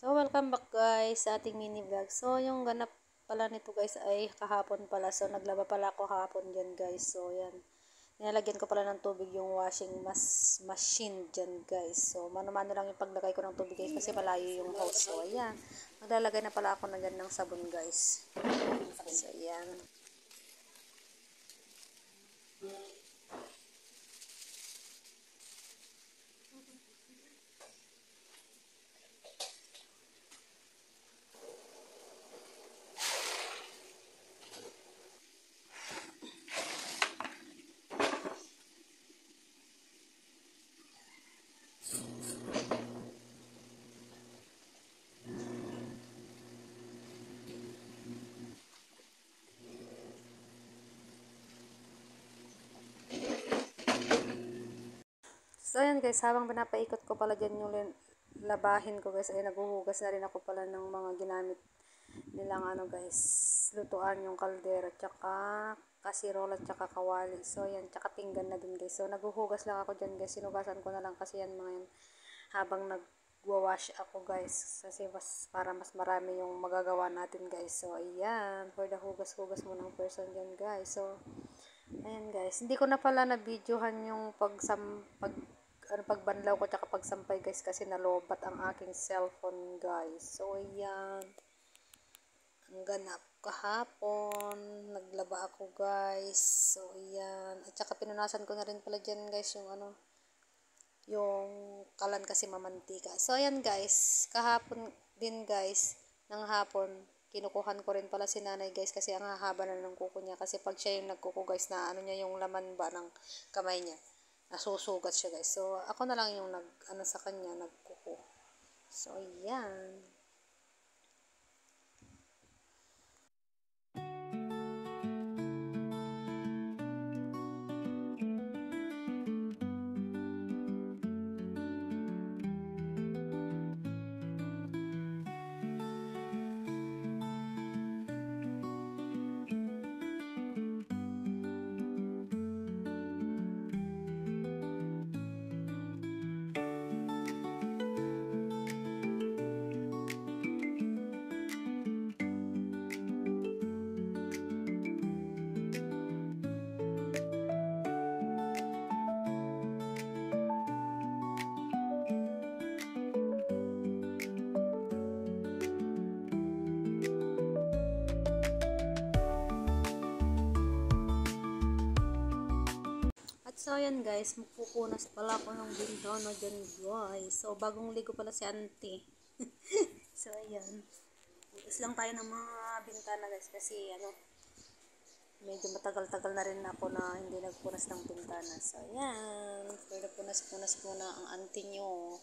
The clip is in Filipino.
So, welcome back guys sa ating mini vlog. So, yung ganap pala nito guys ay kahapon pala. So, naglaba pala ako kahapon dyan guys. So, yan. Nilalagyan ko pala ng tubig yung washing machine dyan guys. So, mano-mano lang yung paglagay ko ng tubig guys kasi malayo yung hose. So, ayan. Maglalagay na pala ako na dyan ng sabon guys. So, ayan. So, ayan guys, habang pinapaikot ko pala dyan yung labahin ko guys, ay naguhugas na rin ako pala ng mga ginamit nilang ano guys, lutuan yung kaldero, tsaka kasirola, tsaka kawali. So, ayan, tsaka pinggan na din guys. So, naguhugas lang ako dyan guys, sinugasan ko na lang kasi yan mga yan, habang nagwawash ako guys, kasi para mas marami yung magagawa natin guys. So, ayan, for the hugas-hugas mo ng person dyan guys. So, ayan guys, hindi ko na pala na-videohan yung pagbanlaw ko tsaka pagsampay guys kasi nalobat ang aking cellphone guys. So ayan, ang ganap kahapon, naglaba ako guys. So ayan, at saka pinunasan ko na rin pala dyan guys yung ano, yung kalan kasi mamantika. So ayan guys, kahapon din guys, ng hapon, kinukuhan ko rin pala si nanay guys kasi ang hahaba na ng kuko niya kasi pag siya yung nagkuko guys na ano niya yung laman ba ng kamay niya, nasusugat siya guys. So ako na lang yung ano sa kanya, nagkuko. So ayan. So, ayan guys, magpupunas pala ako ng bintana dyan guys. So, bagong ligo pala si auntie. So, ayan. Punas lang tayo ng mga bintana guys kasi ano, medyo matagal-tagal na rin ako na hindi nagpunas ng bintana. So, ayan. Pero punas-punas muna ang auntie nyo.